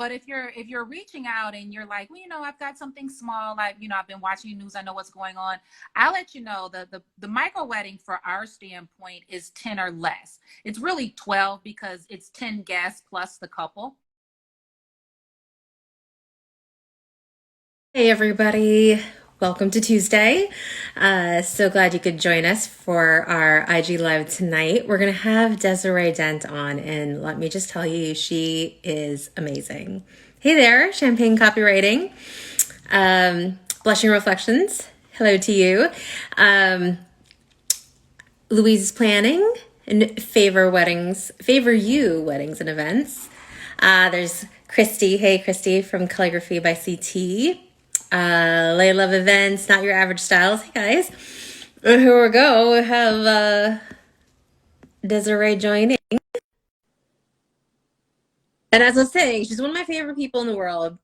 But if you're reaching out and you're like, well, I've got something small, I've been watching news, I know what's going on. I'll let you know the micro wedding for our standpoint is 10 or less. It's really 12 because it's 10 guests plus the couple. Hey everybody, welcome to Tuesday. So glad you could join us for our IG Live tonight. We're going to have Desiree Dent on, and let me just tell you, she is amazing. Hey there, Champagne Copywriting, Blushing Reflections, hello to you. Louise is planning and Favor You Weddings and Events. There's Christy, hey Christy from Calligraphy by CT. Love Events, Not Your Average Styles. Hey guys. Here we go. We have Desiree joining. And as I was saying, she's one of my favorite people in the world.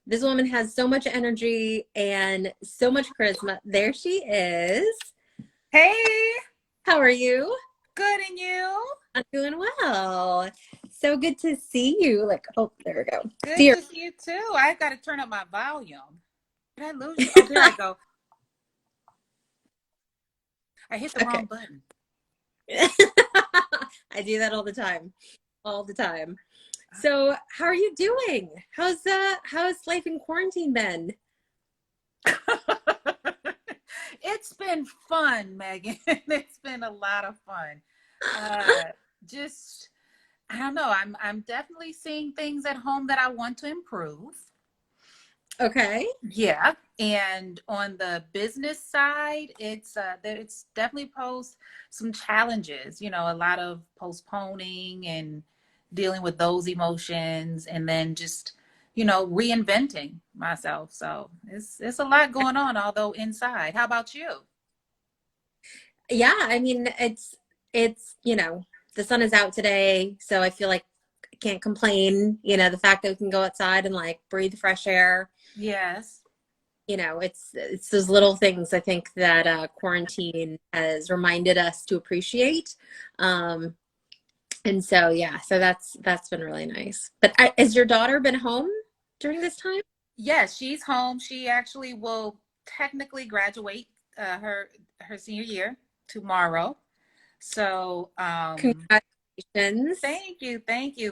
This woman has so much energy and so much charisma. There she is. Hey, How are you? good, and you? I'm doing well. So good to see you. Oh, there we go. Good See to see you too. I got to turn up my volume. Did I lose you? Oh, there I go. I hit the Okay. wrong button. I do that all the time. All the time. So, how are you doing? How's life in quarantine been? It's been fun, Megan. It's been a lot of fun. Just I don't know. I'm definitely seeing things at home that I want to improve. Okay. Yeah, and on the business side, it's definitely posed some challenges. A lot of postponing and dealing with those emotions, and then just reinventing myself. So it's a lot going on. Although inside, how about you? Yeah, I mean, it's the sun is out today, so I feel like I can't complain. The fact that we can go outside and breathe fresh air. Yes. It's those little things I think that quarantine has reminded us to appreciate. And so yeah, so that's been really nice. But has your daughter been home during this time? Yes, she's home. She actually will technically graduate her senior year tomorrow. So Congratulations. thank you.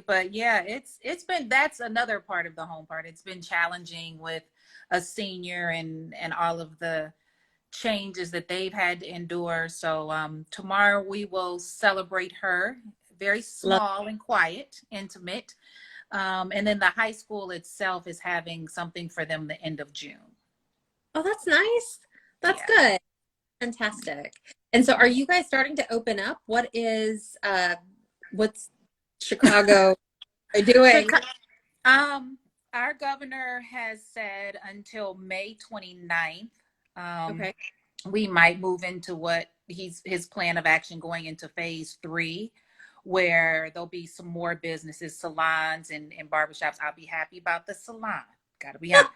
But yeah, it's been that's another part of the home part. It's been challenging with a senior and all of the changes that they've had to endure. So tomorrow we will celebrate her, very Love. small and quiet, intimate. And then the high school itself is having something for them the end of June. Oh, that's nice. That's Yeah. good. Fantastic. And so are you guys starting to open up? What's Chicago doing? Chicago, our governor has said until May 29th, Okay. we might move into what his plan of action going into phase 3, where there'll be some more businesses, salons and barbershops. I'll be happy about the salon. Gotta be honest.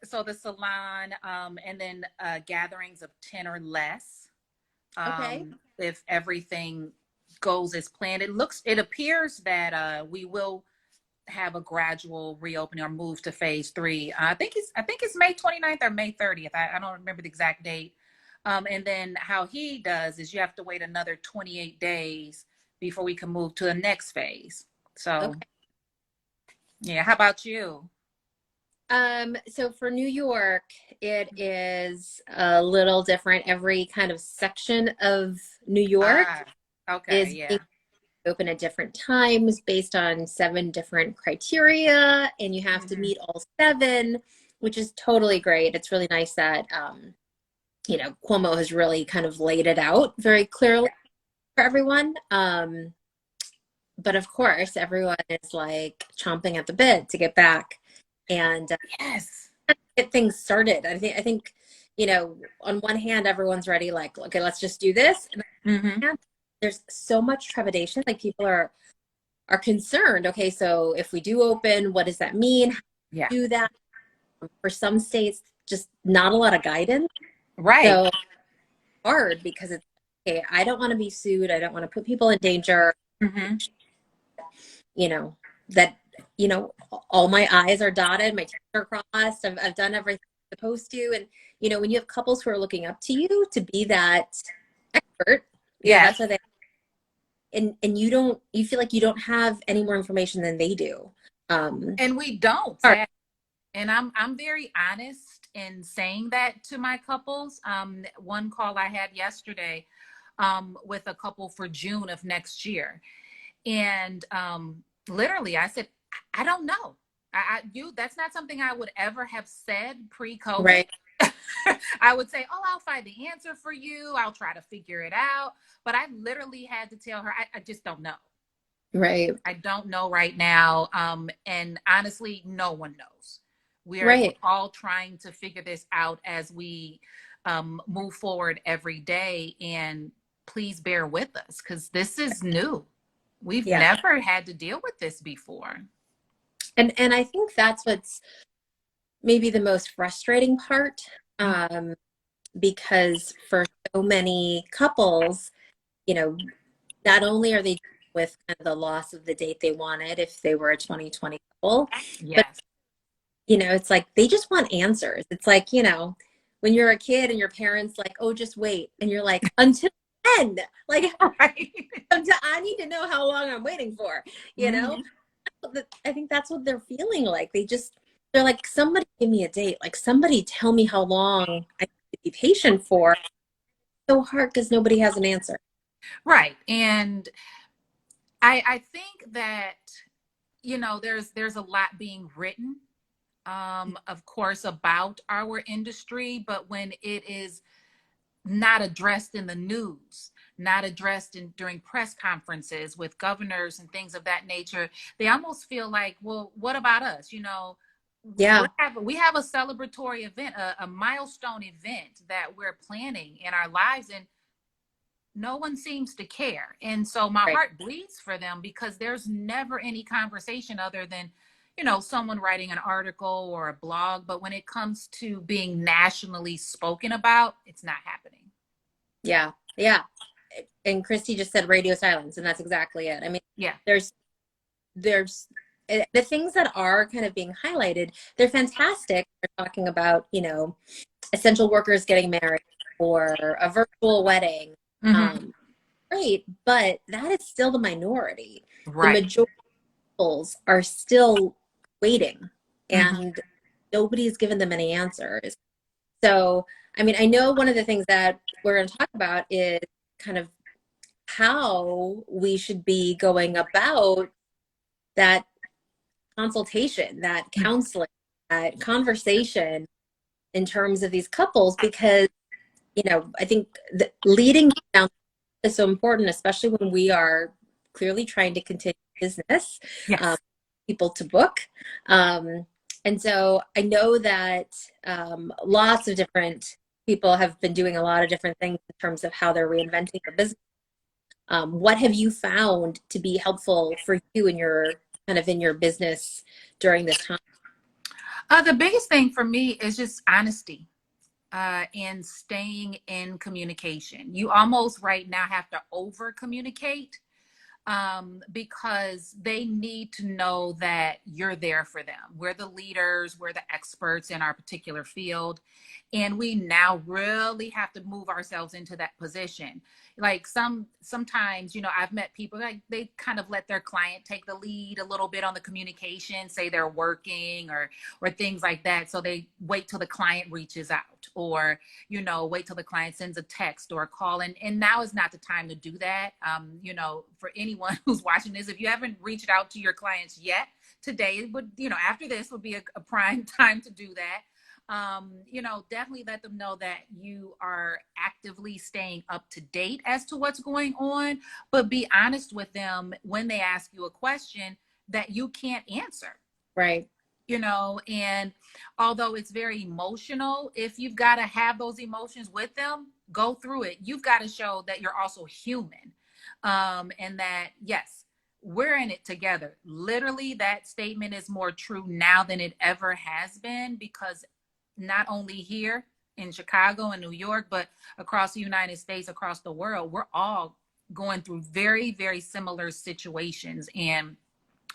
So the salon, and then gatherings of 10 or less. Okay. If everything goes as planned, it appears that we will have a gradual reopening or move to phase 3. I think it's May 29th or May 30th. I don't remember the exact date. And then how he does is you have to wait another 28 days before we can move to the next phase. So Okay. yeah, how about you? So for New York, it is a little different. Every kind of section of New York Ah, okay, is being yeah. open at different times based on 7 different criteria, and you have to Hmm. meet all 7, which is totally great. It's really nice that Cuomo has really kind of laid it out very clearly for everyone. But of course, everyone is chomping at the bit to get back and Yes. get things started. I think, on one hand, everyone's ready, okay, let's just do this. And on Hmm. the other hand, there's so much trepidation. People are concerned. Okay, so if we do open, what does that mean? How Yeah. do we do that? For some states, just not a lot of guidance. Right. So hard because it's okay, I don't want to be sued. I don't want to put people in danger. Hmm. You know, that you know, all my I's are dotted, my T's are crossed. I've done everything I'm supposed to. And, you know, when you have couples who are looking up to you to be that expert, you know, Yes. that's why they, and you feel like you don't have any more information than they do. And we don't. Hard. And I'm very honest in saying that to my couples. One call I had yesterday with a couple for June of next year. And literally I said, I don't know. That's not something I would ever have said pre-COVID. Right. I would say, oh, I'll find the answer for you. I'll try to figure it out. But I literally had to tell her, I just don't know. Right. I don't know right now. And honestly, no one knows. We're Right. all trying to figure this out as we move forward every day. And please bear with us because this is new. We've Yeah. never had to deal with this before. And I think that's what's maybe the most frustrating part. Because for so many couples, you know, not only are they dealing with kind of the loss of the date they wanted if they were a 2020 couple, but Yes. you know, it's like they just want answers. It's like, you know, when you're a kid and your parents like, oh, just wait. And you're like, until when? Like, Right. I need to know how long I'm waiting for, you know? Mhm. I think that's what they're feeling like. They're like, somebody give me a date. Like, somebody tell me how long I need to be patient for. It's so hard because nobody has an answer. Right. And I think that, you know, there's a lot being written, of course, about our industry, but when it is not addressed in the news, not addressed during press conferences with governors and things of that nature, they almost feel like, well, what about us? You know, Yeah. we have a celebratory event, a milestone event that we're planning in our lives, and no one seems to care. And so my Right. heart bleeds for them because there's never any conversation other than, you know, someone writing an article or a blog. But when it comes to being nationally spoken about, it's not happening. Yeah. Yeah. And Christy just said radio silence, and that's exactly it. I mean, Yeah. there's the things that are kind of being highlighted, they're fantastic. They're talking about, you know, essential workers getting married or a virtual wedding. Mm-hmm. Um, great, but that is still the minority. The Right. majority of couples are still waiting, Mm-hmm. and nobody's given them any answers. So, I mean, I know one of the things that we're going to talk about is kind of how we should be going about that consultation, that counseling, that conversation in terms of these couples, because, you know, I think leading down is so important, especially when we are clearly trying to continue business, Yes. people to book. And so I know that lots of different people have been doing a lot of different things in terms of how they're reinventing their business. What have you found to be helpful for you in your kind of in your business during this time? The biggest thing for me is just honesty and staying in communication. You almost right now have to over communicate because they need to know that you're there for them. We're the leaders, we're the experts in our particular field. And we now really have to move ourselves into that position. Like sometimes, you know, I've met people like they kind of let their client take the lead a little bit on the communication, say they're working or things like that. So they wait till the client reaches out or, you know, wait till the client sends a text or a call. And now is not the time to do that. You know, for anyone who's watching this, if you haven't reached out to your clients yet, today would, you know, after this would be a prime time to do that. You know, definitely let them know that you are actively staying up to date as to what's going on, but be honest with them when they ask you a question that you can't answer. Right. You know, and although it's very emotional, if you've got to have those emotions with them, go through it. You've got to show that you're also human, and that yes, we're in it together. Literally, that statement is more true now than it ever has been because not only here in Chicago and New York, but across the United States, across the world, we're all going through very, very similar situations. And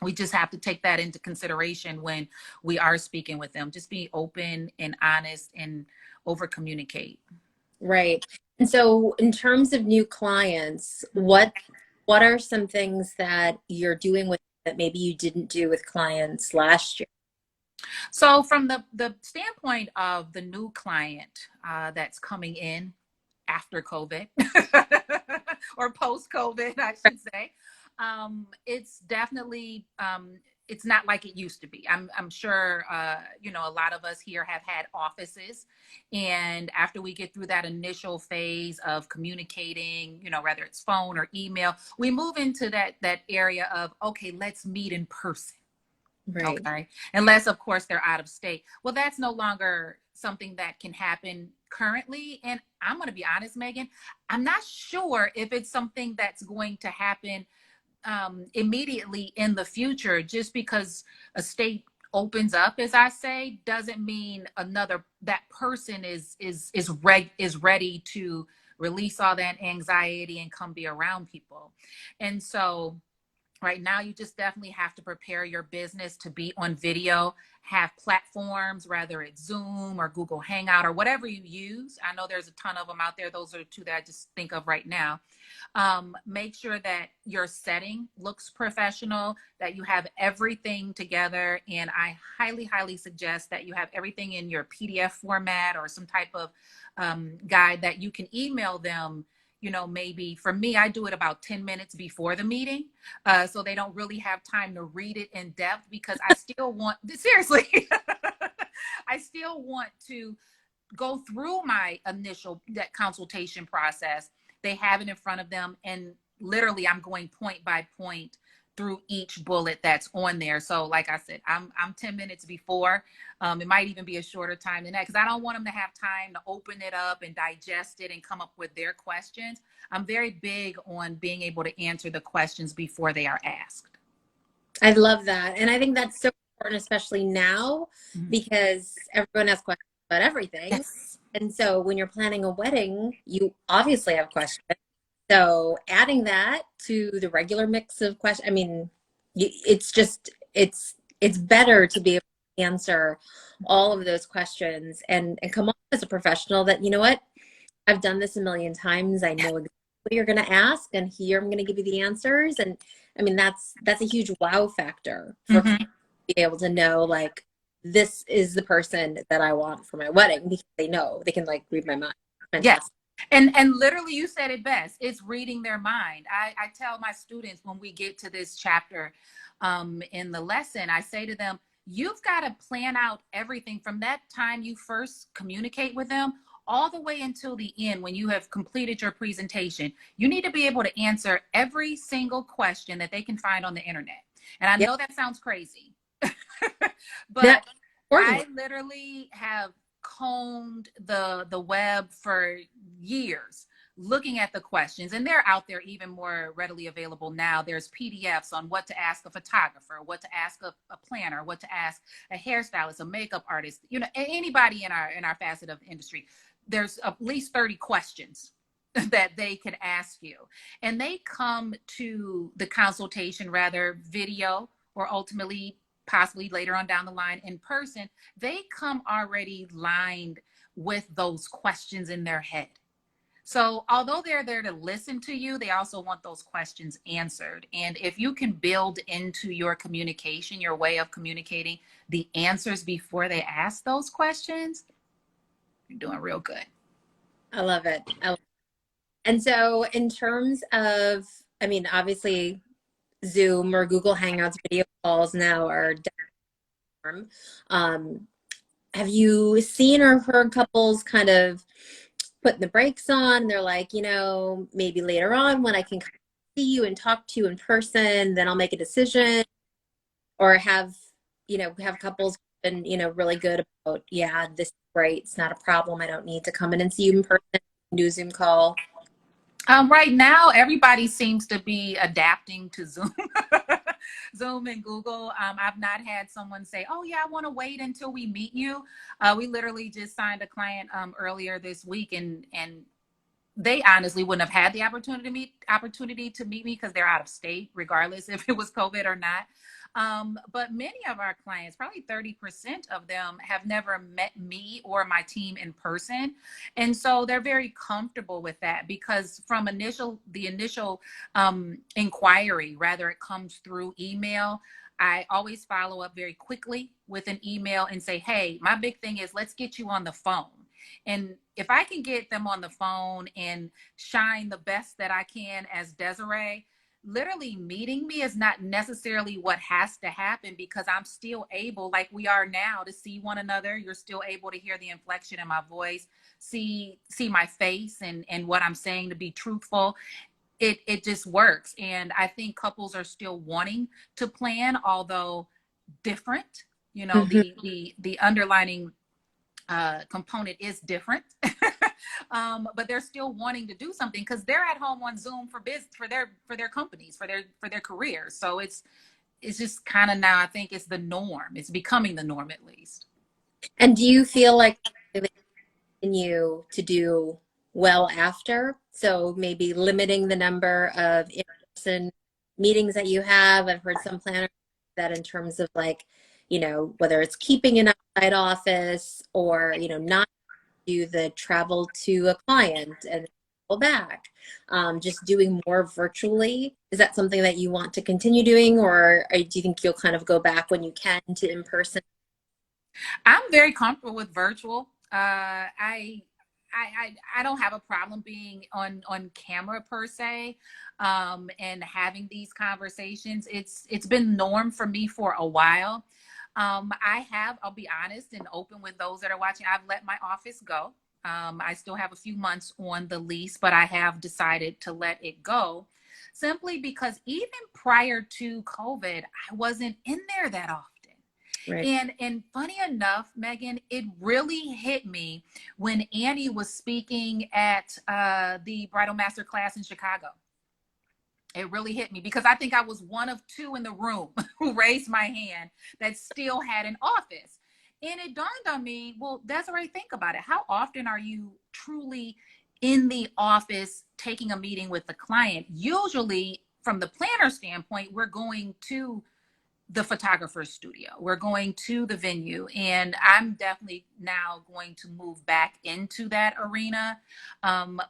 we just have to take that into consideration when we are speaking with them. Just be open and honest and over communicate. Right. And so in terms of new clients, what are some things that you're doing with that maybe you didn't do with clients last year? So from the standpoint of the new client that's coming in after COVID or post COVID, I should say, it's definitely it's not like it used to be. I'm sure you know, a lot of us here have had offices, and after we get through that initial phase of communicating, you know, whether it's phone or email, we move into that area of, okay, let's meet in person. Right. Okay. Unless, of course, they're out of state. Well, that's no longer something that can happen currently. And I'm going to be honest, Megan, I'm not sure if it's something that's going to happen immediately in the future. Just because a state opens up, as I say, doesn't mean that person is ready to release all that anxiety and come be around people. And so right now, you just definitely have to prepare your business to be on video, have platforms, whether it's Zoom or Google Hangout or whatever you use. I know there's a ton of them out there. Those are the two that I just think of right now. Make sure that your setting looks professional, that you have everything together. And I highly, highly suggest that you have everything in your PDF format or some type of guide that you can email them. You know, maybe for me, I do it about 10 minutes before the meeting. So they don't really have time to read it in depth, because I still want, seriously, I still want to go through my initial that consultation process. They have it in front of them, and literally I'm going point by point through each bullet that's on there. So like I said, I'm 10 minutes before. It might even be a shorter time than that, because I don't want them to have time to open it up and digest it and come up with their questions. I'm very big on being able to answer the questions before they are asked. I love that. And I think that's so important, especially now, Mhm. because everyone has questions about everything. Yes. And so when you're planning a wedding, you obviously have questions. So adding that to the regular mix of questions, I mean, it's just, it's better to be able to answer all of those questions and come off as a professional that, you know what, I've done this a million times. I know exactly what you're going to ask, and here I'm going to give you the answers. And I mean, that's a huge wow factor for clients Mhm. to be able to know, like, this is the person that I want for my wedding, because they know they can like read my mind. Yes. Fantastic. And literally you said it best. It's reading their mind. I tell my students when we get to this chapter in the lesson, I say to them, you've got to plan out everything from that time you first communicate with them all the way until the end when you have completed your presentation. You need to be able to answer every single question that they can find on the internet. And I Yeah. know that sounds crazy, Yeah. but Important. I literally have combed the web for years looking at the questions, and they're out there even more readily available now. There's PDFs on what to ask a photographer, what to ask a planner, what to ask a hairstylist, a makeup artist, you know, anybody in our facet of the industry. There's at least 30 questions that they can ask you, and they come to the consultation, rather video or ultimately possibly later on down the line in person. They come already lined with those questions in their head. So although they're there to listen to you, they also want those questions answered. And if you can build into your communication, your way of communicating, the answers before they ask those questions, you're doing real good. I love it. And so in terms of, I mean, obviously Zoom or Google Hangouts video calls now are norm. Um, have you seen or heard couples kind of putting the brakes on? And they're like, you know, maybe later on when I can kind of see you and talk to you in person, then I'll make a decision. Or have, you know, have couples been, you know, really good about, yeah, this is great. It's not a problem. I don't need to come in and see you in person, do a Zoom call. Right now, everybody seems to be adapting to Zoom, Zoom and Google. I've not had someone say, "Oh yeah, I want to wait until we meet you." We literally just signed a client earlier this week, and they honestly wouldn't have had the opportunity to meet me because they're out of state, regardless if it was COVID or not. But many of our clients, probably 30% of them, have never met me or my team in person. And so they're very comfortable with that, because from the initial inquiry, rather, it comes through email. I always follow up very quickly with an email and say, hey, my big thing is, let's get you on the phone. And if I can get them on the phone and shine the best that I can as Desiree, literally meeting me is not necessarily what has to happen, because I'm still able, like we are now, to see one another. You're still able to hear the inflection in my voice, see my face and what I'm saying to be truthful. It just works. And I think couples are still wanting to plan, although different. You know, Mhm. the underlining component is different. But they're still wanting to do something because they're at home on Zoom for their companies, for their careers. So it's just kind of, now I think it's the norm. It's becoming the norm, at least. And do you feel like they continue to do well after? So maybe limiting the number of in-person meetings that you have. I've heard some planners that in terms of like, whether it's keeping an outside office or, not do the travel to a client and go back, just doing more virtually. Is that something that you want to continue doing, or do you think you'll kind of go back when you can to in person? I'm very comfortable with virtual. I don't have a problem being on camera per se, and having these conversations. It's been norm for me for a while. I'll be honest and open with those that are watching. I've let my office go. I still have a few months on the lease, but I have decided to let it go, simply because even prior to COVID, I wasn't in there that often. Right. And funny enough, Megan, it really hit me when Annie was speaking at the Bridal Master Class in Chicago. It really hit me because I think I was one of two in the room who raised my hand that still had an office. And it dawned on me, well, Desiree, think about it. How often are you truly in the office taking a meeting with the client? Usually, from the planner standpoint, we're going to the photographer's studio. We're going to the venue, and I'm definitely now going to move back into that arena.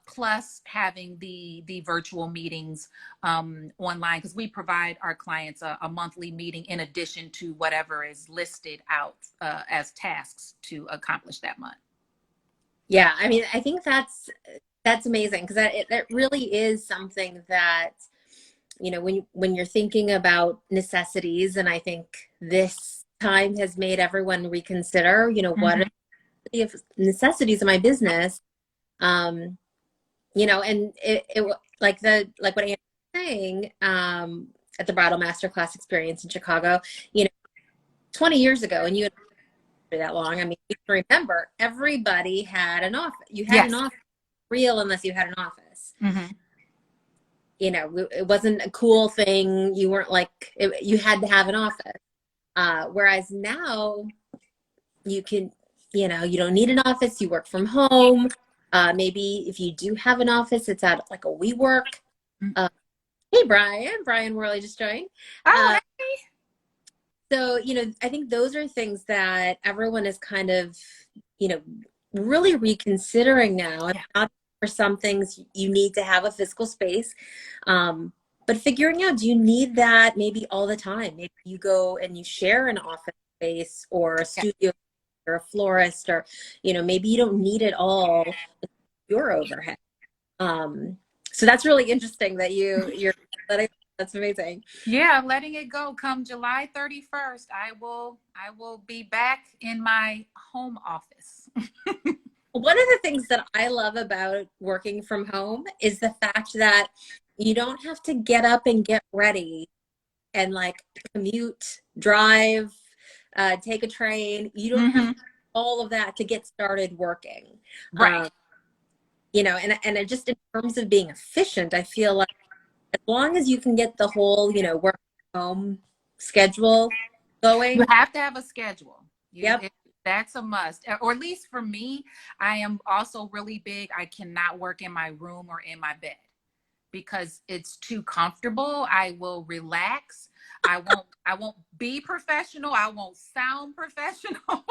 Plus having the virtual meetings online, because we provide our clients a monthly meeting in addition to whatever is listed out as tasks to accomplish that month. Yeah, I mean, I think that's amazing, because that really is something that, when you're thinking about necessities, and I think this time has made everyone reconsider, what are Mm-hmm. the necessities of my business? And it like what Anne was saying, at the Bridal Masterclass experience in Chicago, 20 years ago, and you had been that long. I mean, you can remember everybody had an office. You had an Yes. office, real, unless you had an office. Mm-hmm. It wasn't a cool thing. You weren't like you had to have an office. Whereas now you can, you don't need an office. You work from home. Maybe if you do have an office, it's at like a WeWork. Uh, hey, Brian Worley just joined. Oh, Uh, hey. so, I think those are things that everyone is kind of, you know, really reconsidering now. And Yeah. not for some things you need to have a physical space. But figuring out, do you need that maybe all the time? Maybe you go and you share an office space or a Yeah. studio or a florist, or, maybe you don't need it all, your overhead. So that's really interesting that you're letting, that's amazing. Yeah, I'm letting it go. Come July 31st, I will be back in my home office. One of the things that I love about working from home is the fact that you don't have to get up and get ready and like commute, drive, take a train. You don't have Hmm. all of that to get started working. Right. Um, and it just in terms of being efficient, I feel like as long as you can get the whole, work from home schedule You going. have to have a schedule. Yep. That's a must. Or at least for me, I am also really big. I cannot work in my room or in my bed because it's too comfortable. I will relax. I won't be professional. I won't sound professional.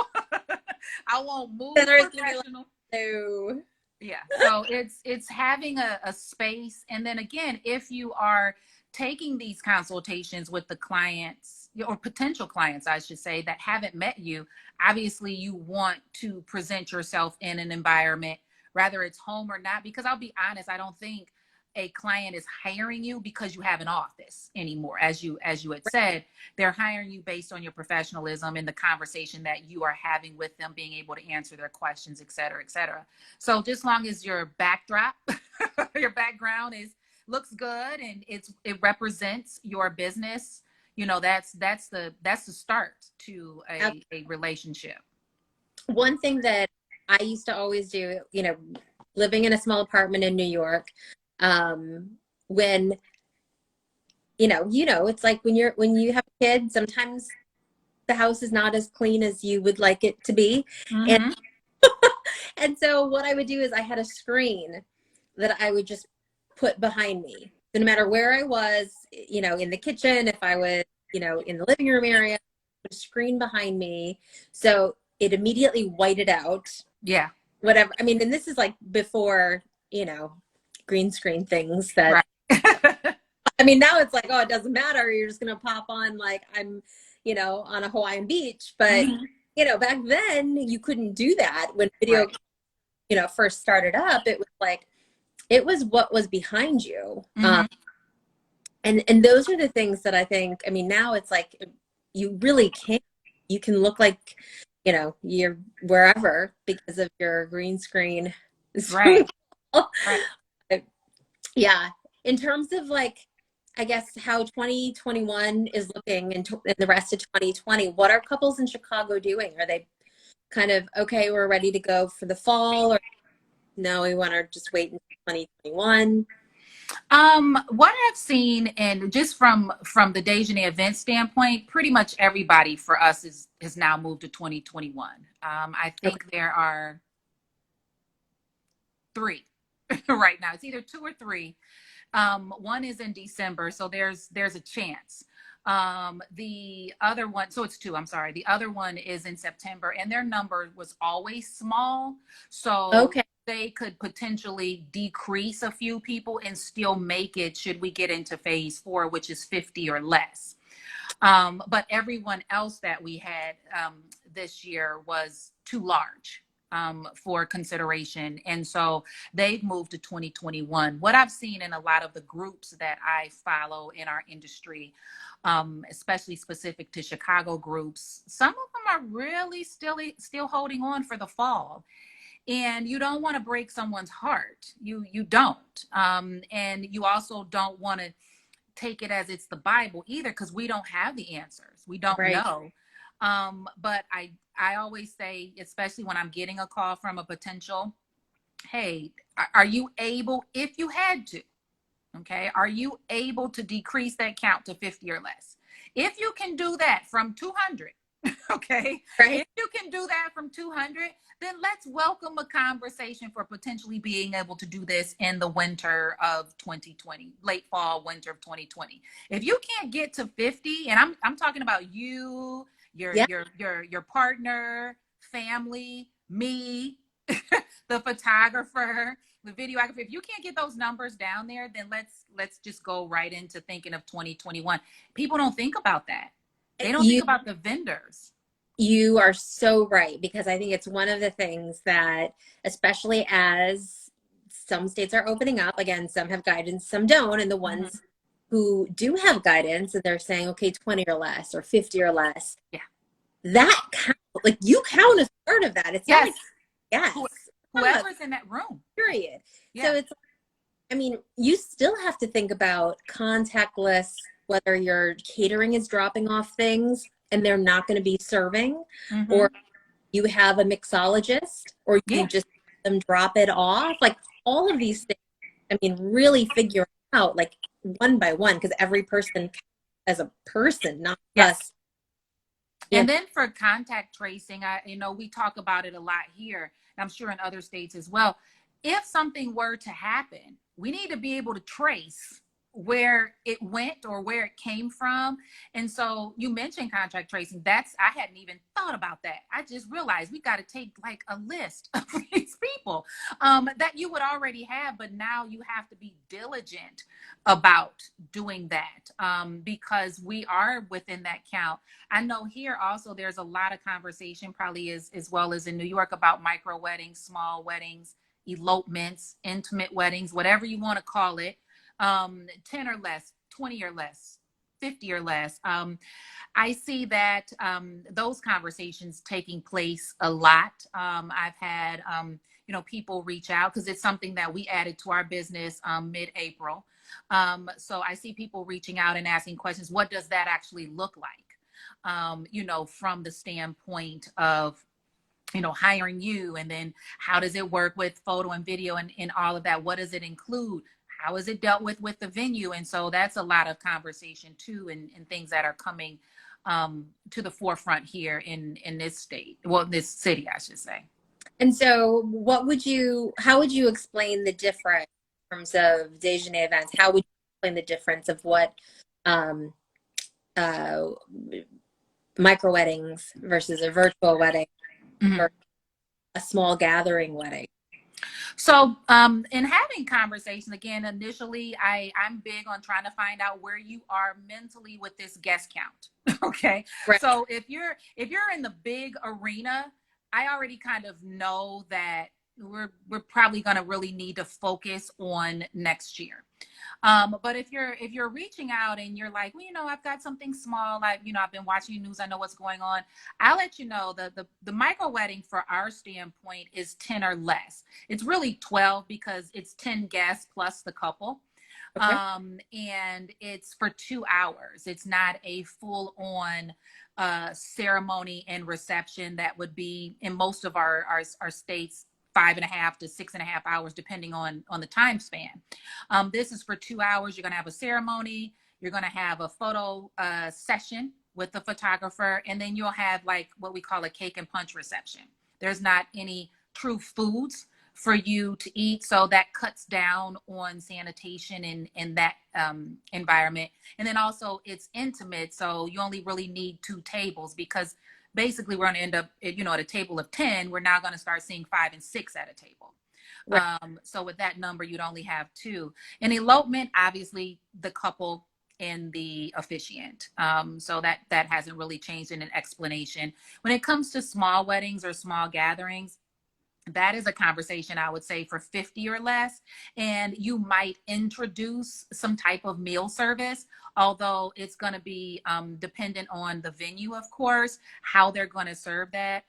I won't move Dinner is gonna be like, professional. no. Yeah. So it's having a space. And then again, if you are taking these consultations with the clients or potential clients, I should say, that haven't met you, obviously you want to present yourself in an environment, whether it's home or not, because I'll be honest, I don't think a client is hiring you because you have an office anymore. As you had said, they're hiring you based on your professionalism and the conversation that you are having with them, being able to answer their questions, et cetera, et cetera. So just long as your backdrop, your background looks good and it represents your business, you know, that's the start to a relationship. One thing that I used to always do, you know, living in a small apartment in New York, when it's like when you have a kid, sometimes the house is not as clean as you would like it to be. And Mm-hmm. and so what I would do is I had a screen that I would just put behind me. So no matter where I was, you know, in the kitchen, if I was, you know, in the living room area, a screen behind me. So it immediately whited out Yeah. whatever. I mean, and this is like before, you know, green screen things that, Right. I mean, now it's like, oh, it doesn't matter. You're just going to pop on like I'm, you know, on a Hawaiian beach. But, Mm-hmm. you know, back then you couldn't do that when video, Right. you know, first started up. It was like, it was what was behind you. Mm-hmm. And those are the things that I think, I mean, now it's like you really can't, you can look like, you know, you're wherever because of your green screen. Right. Right. Yeah. In terms of like, I guess how 2021 is looking and the rest of 2020, what are couples in Chicago doing? Are they kind of, okay, we're ready to go for the fall, or no, we want to just wait until 2021? What I've seen, and just from the Dejanae Events standpoint, pretty much everybody for us has now moved to 2021. I Okay. think there are three right now. It's either two or three. One is in December, so there's a chance. The other one, so it's two, I'm sorry. The other one is in September, and their number was always small. So Okay. they could potentially decrease a few people and still make it should we get into phase 4, which is 50 or less. But everyone else that we had this year was too large for consideration. And so they've moved to 2021. What I've seen in a lot of the groups that I follow in our industry, especially specific to Chicago groups, some of them are really still holding on for the fall. And you don't want to break someone's heart. You don't. And you also don't want to take it as it's the Bible either, because we don't have the answers. We don't Right. know. But I always say, especially when I'm getting a call from a potential, hey, are you able, if you had to, okay, are you able to decrease that count to 50 or less? If you can do that from 200, okay, Right. if you can do that from 200, then let's welcome a conversation for potentially being able to do this in the winter of 2020, late fall, winter of 2020. If you can't get to 50, and I'm talking about you, Yeah. your partner, family, me, the photographer, the videographer. If you can't get those numbers down there, then let's just go right into thinking of 2021. People don't think about that. They don't You think about the vendors. you are so right, because I think it's one of the things that, especially as some states are opening up, again, some have guidance, some don't, and the Mm-hmm. ones who do have guidance and they're saying, okay, 20 or less or 50 or less, Yeah. that count, like you count as part of that. It's not Yes. like, yes, Who, we're talking about whoever's in that room. period. So Yeah. it's, I mean, you still have to think about contactless, whether your catering is dropping off things and they're not going to be serving, Mm-hmm. or you have a mixologist, or you Yeah. just let them drop it off. Like all of these things, I mean, really figure out like one by one, because every person as a person, not Yes. just, you And know, then for contact tracing, we talk about it a lot here, and I'm sure in other states as well. If something were to happen, we need to be able to trace where it went or where it came from. And so you mentioned contract tracing. I hadn't even thought about that. I just realized we got to take like a list of these people that you would already have, but now you have to be diligent about doing that because we are within that count. I know here also there's a lot of conversation, probably as well as in New York, about micro weddings, small weddings, elopements, intimate weddings, whatever you want to call it. 10 or less, 20 or less, 50 or less. I see that those conversations taking place a lot. I've had, people reach out because it's something that we added to our business mid-April. So I see people reaching out and asking questions. What does that actually look like? From the standpoint of hiring you, and then how does it work with photo and video and all of that? What does it include? How is it dealt with the venue? And so that's a lot of conversation too, and things that are coming to the forefront here in this state, well, this city, I should say. And so how would you explain the difference in terms of Dejanae Events? How would you explain the difference of what micro weddings versus a virtual wedding or a small gathering wedding? So in having conversations, again, initially, I'm big on trying to find out where you are mentally with this guest count. Okay. Right. So if you're in the big arena, I already kind of know that we're probably going to really need to focus on next year. But if you're reaching out and you're like, well, I've got something small, like, I've been watching news, I know what's going on. I'll let you know the micro wedding for our standpoint is 10 or less. It's really 12 because it's 10 guests plus the couple. Okay. And it's for 2 hours. It's not a full on ceremony and reception that would be in most of our states 5.5 to 6.5 hours, depending on the time span. This is for 2 hours. You're going to have a ceremony. You're going to have a photo session with the photographer, and then you'll have like what we call a cake and punch reception. There's not any true foods for you to eat, so that cuts down on sanitation in that environment. And then also it's intimate, so you only really need 2 tables, because basically we're going to end up, at a table of 10, we're now going to start seeing 5 and 6 at a table. Right. So with that number, you'd only have 2. In elopement, obviously the couple and the officiant. So that hasn't really changed in an explanation. When it comes to small weddings or small gatherings, that is a conversation, I would say, for 50 or less. And you might introduce some type of meal service, although it's going to be dependent on the venue, of course, how they're going to serve that.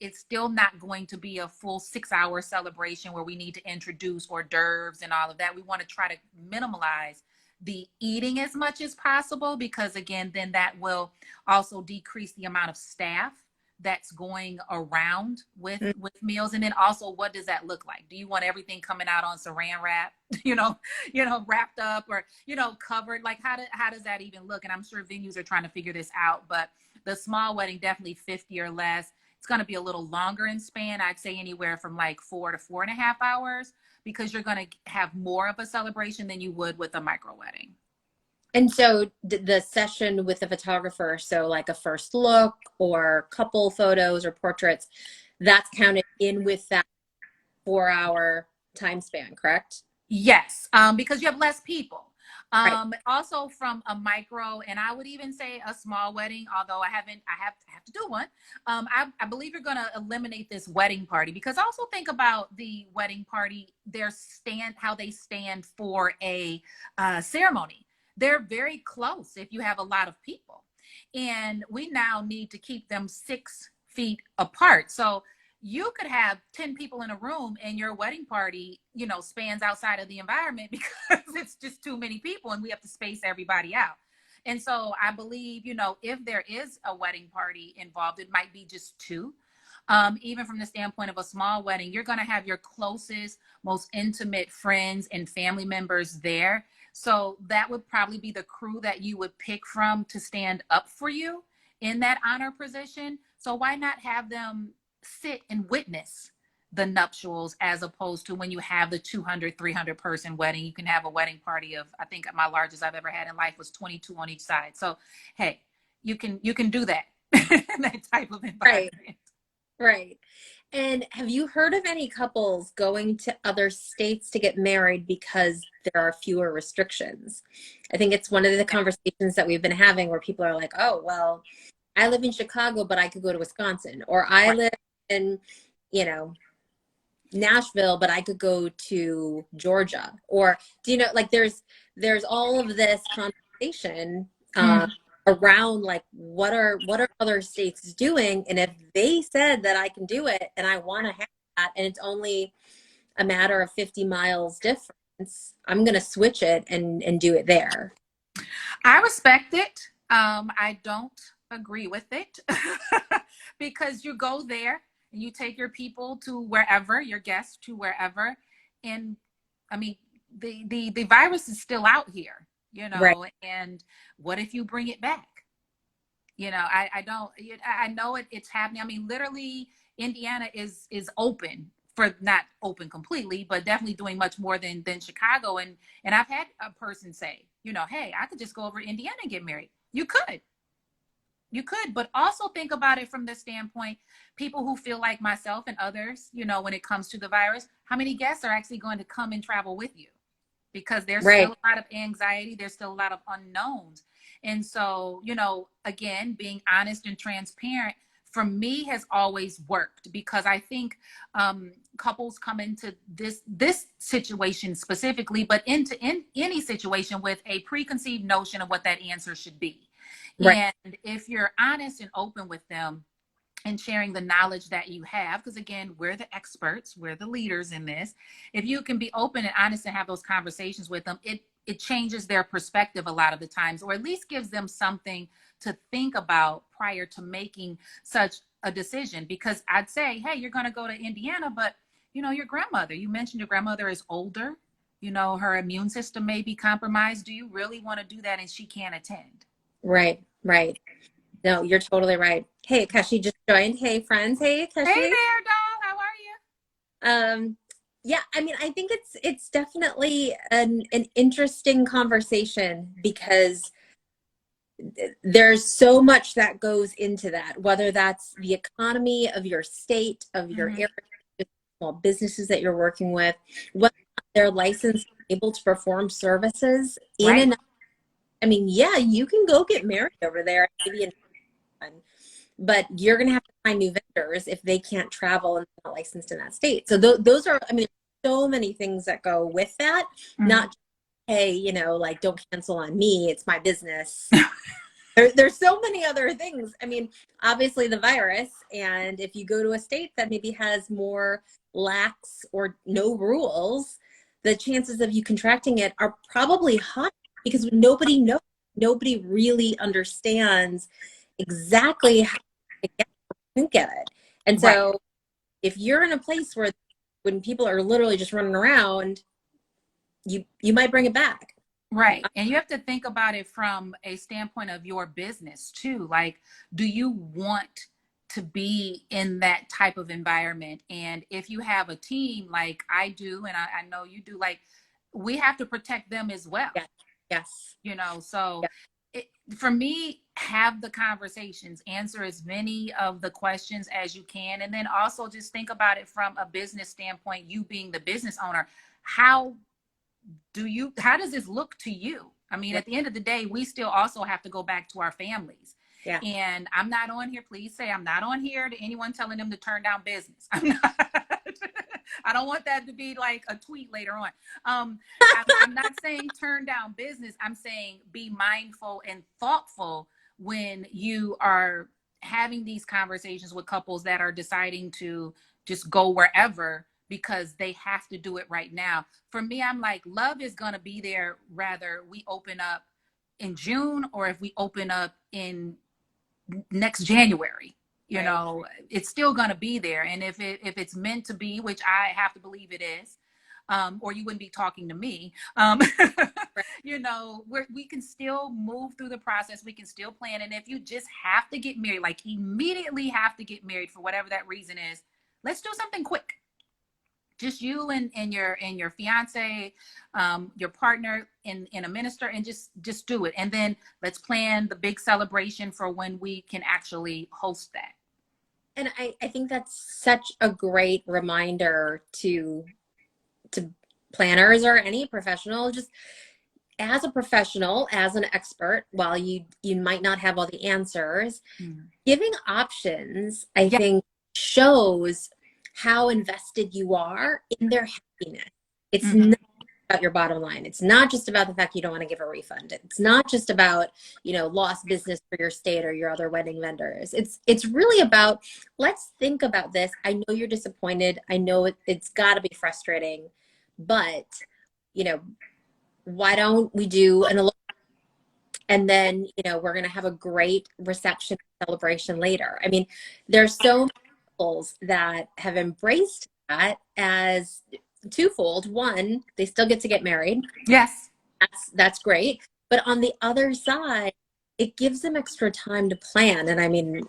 It's still not going to be a full 6-hour celebration where we need to introduce hors d'oeuvres and all of that. We want to try to minimize the eating as much as possible, because again, then that will also decrease the amount of staff that's going around with meals. And then also, what does that look like? Do you want everything coming out on saran wrap, wrapped up, or, covered? Like, how does that even look? And I'm sure venues are trying to figure this out, but the small wedding, definitely 50 or less. It's going to be a little longer in span. I'd say anywhere from like 4 to 4.5 hours, because you're going to have more of a celebration than you would with a micro wedding. And so the session with the photographer, so like a first look or couple photos or portraits, that's counted in with that 4-hour time span, correct? Yes, because you have less people. Right. Also from a micro, and I would even say a small wedding, although I have to do one. I believe you're going to eliminate this wedding party, because also think about the wedding party, how they stand for a ceremony. They're very close if you have a lot of people, and we now need to keep them 6 feet apart. So you could have 10 people in a room and your wedding party, spans outside of the environment because it's just too many people and we have to space everybody out. And so I believe, if there is a wedding party involved, it might be just 2. Even from the standpoint of a small wedding, you're going to have your closest, most intimate friends and family members there. So that would probably be the crew that you would pick from to stand up for you in that honor position. So why not have them sit and witness the nuptials, as opposed to when you have the 200, 300 person wedding. You can have a wedding party of, I think my largest I've ever had in life was 22 on each side. So, hey, you can do that in that type of Right. environment. Right. And have you heard of any couples going to other states to get married because there are fewer restrictions? I think it's one of the conversations that we've been having where people are like, oh, well, I live in Chicago, but I could go to Wisconsin, or I Right. live in, you know, Nashville, but I could go to Georgia. Or do you know, like there's all of this conversation Mm. around like what are other states doing, and if they said that I can do it and I want to have that, and it's only a matter of 50 miles difference, I'm gonna switch it and do it there. I respect it. I don't agree with it because you go there and you take your people to wherever, your guests to wherever. And I mean, the virus is still out here, Right. and what if you bring it back? I don't, I know it's happening. I mean, literally Indiana is open, for not open completely, but definitely doing much more than Chicago. And I've had a person say, hey, I could just go over to Indiana and get married. You could, but also think about it from the standpoint, people who feel like myself and others, when it comes to the virus, how many guests are actually going to come and travel with you? Because there's Right. still a lot of anxiety, there's still a lot of unknowns. And so, again, being honest and transparent for me has always worked, because I think couples come into this situation specifically, but in any situation with a preconceived notion of what that answer should be. Right. And if you're honest and open with them and sharing the knowledge that you have, because again, we're the experts, we're the leaders in this. If you can be open and honest and have those conversations with them, it changes their perspective a lot of the times, or at least gives them something to think about prior to making such a decision. Because I'd say, hey, you're going to go to Indiana, but your grandmother, you mentioned your grandmother is older, her immune system may be compromised. Do you really want to do that and she can't attend? Right. Right. No, you're totally right. Hey, Kashi just joined. Hey, friends. Hey, Hey Kashi. there, doll, how are you? Um, yeah, I mean, I think it's definitely an interesting conversation because there's so much that goes into that, whether that's the economy of your state, of your Mm-hmm. area, small businesses that you're working with, whether they're licensed, able to perform services in Right. and I mean, yeah, you can go get married over there, maybe in but you're going to have to find new vendors if they can't travel and not licensed in that state. So those are, I mean, so many things that go with that. Mm-hmm. Not just, hey, like don't cancel on me, it's my business. There's so many other things. I mean, obviously the virus, and if you go to a state that maybe has more lax or no rules, the chances of you contracting it are probably high because nobody knows. Nobody really understands exactly how to get it. And Right. so if you're in a place where when people are literally just running around, you might bring it back. Right. And you have to think about it from a standpoint of your business too. Like, do you want to be in that type of environment? And if you have a team like I do, and I know you do, like, we have to protect them as well. Yes. Yes. So Yes. for me, have the conversations, answer as many of the questions as you can. And then also just think about it from a business standpoint, you being the business owner. How how does this look to you? I mean, Right. at the end of the day, we still also have to go back to our families. Yeah. And I'm not on here, please say I'm not on here to anyone telling them to turn down business. I'm not. I don't want that to be like a tweet later on. I'm not saying turn down business. I'm saying be mindful and thoughtful when you are having these conversations with couples that are deciding to just go wherever because they have to do it right now. For me, I'm like, love is going to be there, rather we open up in June or if we open up in next January. Right. It's still going to be there. And if it's meant to be, which I have to believe it is, or you wouldn't be talking to me. Right. We can still move through the process. We can still plan. And if you just have to get married, like immediately have to get married for whatever that reason is, let's do something quick. just you and your fiance, your partner and a minister, and just do it. And then let's plan the big celebration for when we can actually host that. And I think that's such a great reminder to planners or any professional, just as a professional, as an expert, while you might not have all the answers, giving options, I think, shows how invested you are in their happiness. It's not about your bottom line. It's not just about the fact you don't want to give a refund. It's not just about, lost business for your state or your other wedding vendors. It's really about, let's think about this. I know you're disappointed. I know it's got to be frustrating, but, why don't we do an and then, we're going to have a great reception celebration later. I mean, there's so many couples that have embraced that as twofold. One, they still get to get married. Yes. That's great. But on the other side, it gives them extra time to plan. And I mean,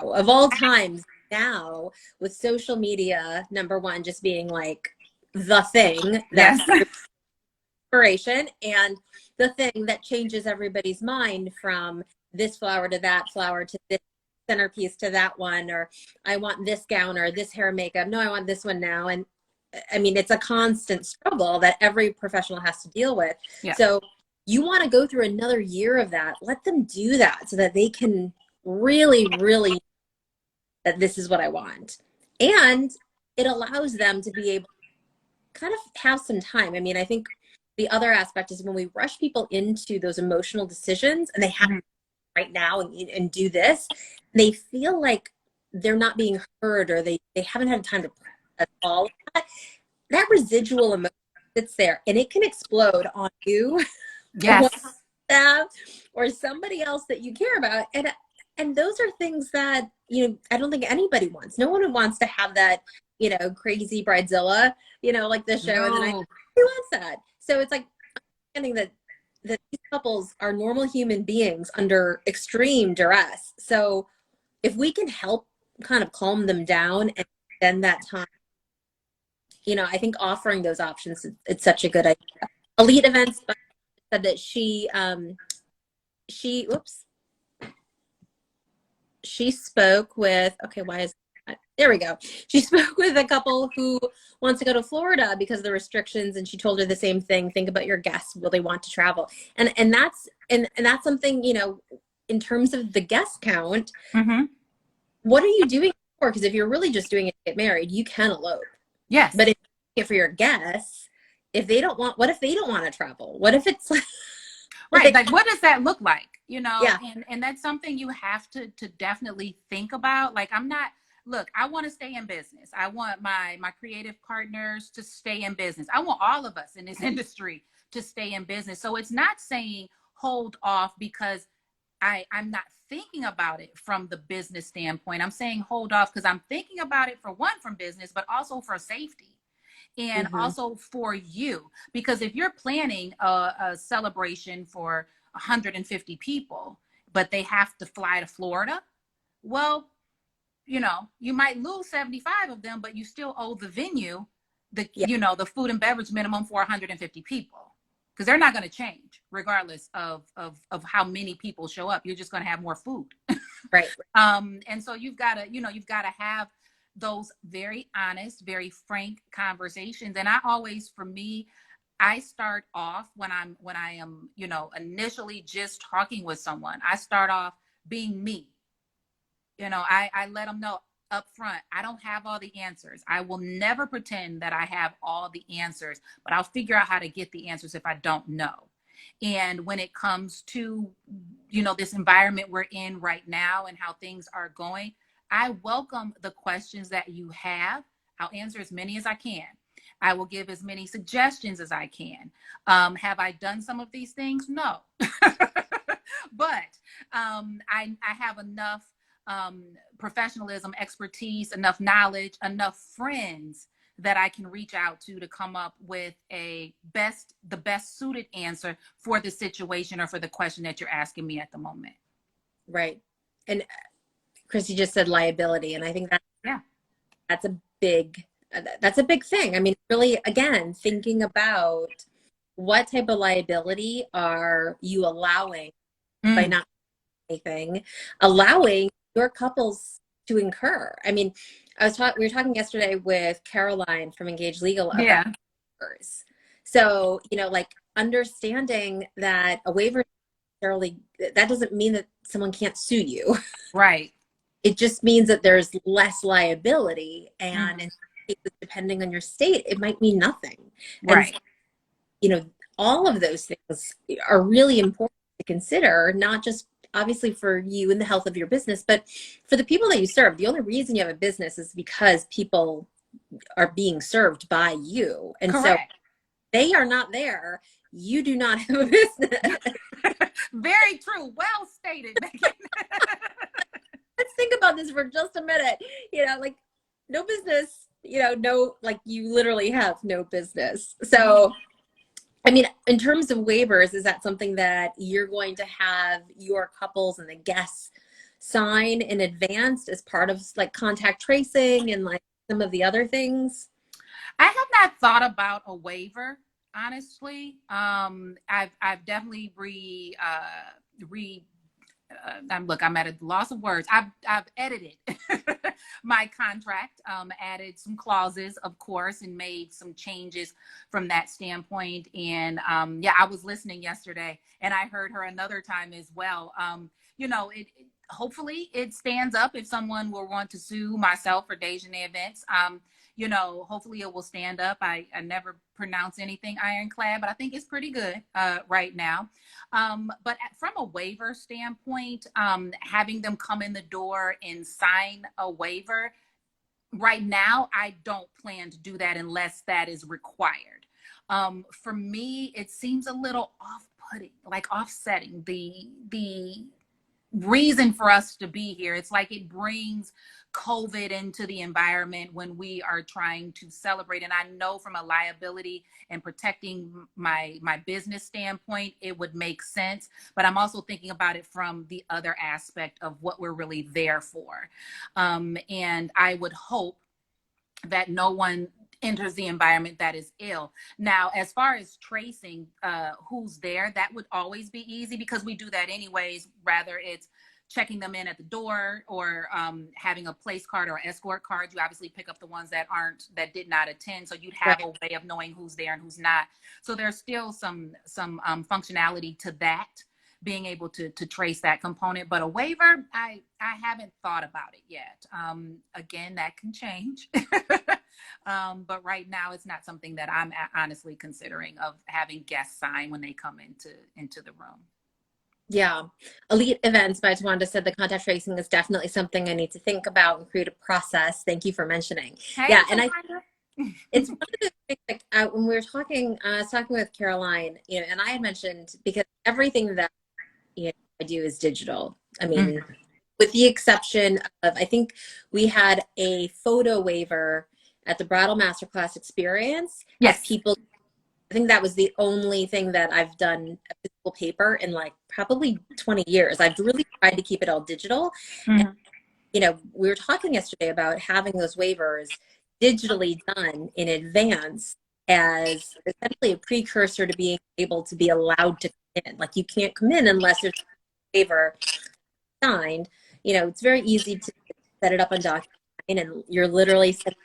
of all times now, with social media, number one, just being like the thing that's inspiration, and the thing that changes everybody's mind from this flower to that flower to this centerpiece to that one, or I want this gown or this hair makeup. No, I want this one now. And I mean, it's a constant struggle that every professional has to deal with. Yeah. So you want to go through another year of that, let them do that so that they can really, really, that this is what I want. And it allows them to be able to kind of have some time. I mean, I think the other aspect is when we rush people into those emotional decisions and they have right now and do this, they feel like they're not being heard, or they haven't had time to process all of that. That residual emotion sits there and it can explode on you. Yes. Or somebody else that you care about. And those are things that, I don't think anybody wants. No one wants to have that, crazy bridezilla, like the show. No. And then who wants that? So it's like understanding that these couples are normal human beings under extreme duress. So if we can help kind of calm them down and spend that time, I think offering those options, it's such a good idea. Elite Events said that she spoke with, there we go. She spoke with a couple who wants to go to Florida because of the restrictions, and she told her the same thing. Think about your guests. Will they want to travel? And that's something, in terms of the guest count, what are you doing it for? Because if you're really just doing it to get married, you can elope. Yes. But if you're doing it for your guests, what if they don't want to travel? What if it's right? Like, what does that look like? Yeah. And that's something you have to definitely think about. Like, look, I want to stay in business. I want my creative partners to stay in business. I want all of us in this industry to stay in business. So it's not saying hold off because I'm not thinking about it from the business standpoint. I'm saying hold off because I'm thinking about it, for one, from business, but also for safety. And also for you, because if you're planning a celebration for 150 people, but they have to fly to Florida, well, you might lose 75 of them, but you still owe the venue the food and beverage minimum for 150 people, because they're not going to change regardless of how many people show up. You're just going to have more food. Right. And so you've got to have those very honest, very frank conversations. And I start off when I am, initially just talking with someone, I start off being me. I let them know up front, I don't have all the answers. I will never pretend that I have all the answers, but I'll figure out how to get the answers if I don't know. And when it comes to, this environment we're in right now and how things are going, I welcome the questions that you have. I'll answer as many as I can. I will give as many suggestions as I can. Have I done some of these things? No. But I have enough professionalism, expertise, enough knowledge, enough friends that I can reach out to come up with the best suited answer for the situation or for the question that you're asking me at the moment. Right. And Christy just said liability. And I think that's a big That's a big thing. I mean, really, again, thinking about what type of liability are you allowing by Mm, not anything, allowing your couples to incur. I mean, we were talking yesterday with Caroline from Engage Legal about yeah, waivers. So, like understanding that a waiver necessarily, that doesn't mean that someone can't sue you. right. It just means that there's less liability, and Hmm. depending on your state, it might mean nothing. And Right. you know, all of those things are really important to consider, not just obviously for you and the health of your business, but for the people that you serve. The only reason you have a business is because people are being served by you. And so Correct. they are not there. You do not have a business. Very true. Well stated, Megan. Let's think about this for just a minute. Like no business, no, like you literally have no business. So I mean, in terms of waivers, is that something that you're going to have your couples and the guests sign in advance as part of like contact tracing and like some of the other things? I have not thought about a waiver, honestly. I've definitely I'm at a loss of words. I've edited my contract, added some clauses, of course, and made some changes from that standpoint. And yeah, I was listening yesterday, and I heard her another time as well. Hopefully it stands up if someone will want to sue myself or Dejanae Events. Hopefully it will stand up. I never pronounce anything ironclad, but I think it's pretty good right now. But from a waiver standpoint, having them come in the door and sign a waiver, right now, I don't plan to do that unless that is required. For me, it seems a little off-putting, like offsetting the reason for us to be here. It's like it brings COVID into the environment when we are trying to celebrate. And I know from a liability and protecting my business standpoint, it would make sense. But I'm also thinking about it from the other aspect of what we're really there for. And I would hope that no one enters the environment that is ill. Now, as far as tracing who's there, that would always be easy because we do that anyways, rather it's checking them in at the door or having a place card or escort card. You obviously pick up the ones that did not attend, so you'd have a way of knowing who's there and who's not. So there's still some functionality to that, being able to trace that component. But a waiver, I haven't thought about it yet. Again, that can change. But right now it's not something that I'm honestly considering of having guests sign when they come into the room. Yeah. Elite Events by Tawanda said the contact tracing is definitely something I need to think about and create a process. Thank you for mentioning. Hey, Yeah. And Tawanda. it's one of the things, like when we were talking, I was talking with Caroline, and I had mentioned because everything that I do is digital. I mean, with the exception of, I think we had a photo waiver at the Brattle Masterclass experience of Yes. people. I think that was the only thing that I've done a physical paper in like probably 20 years. I've really tried to keep it all digital. And, Mm-hmm. we were talking yesterday about having those waivers digitally done in advance as essentially a precursor to being able to be allowed to come in. Like you can't come in unless there's a waiver signed. It's very easy to set it up on DocuSign, and you're literally sending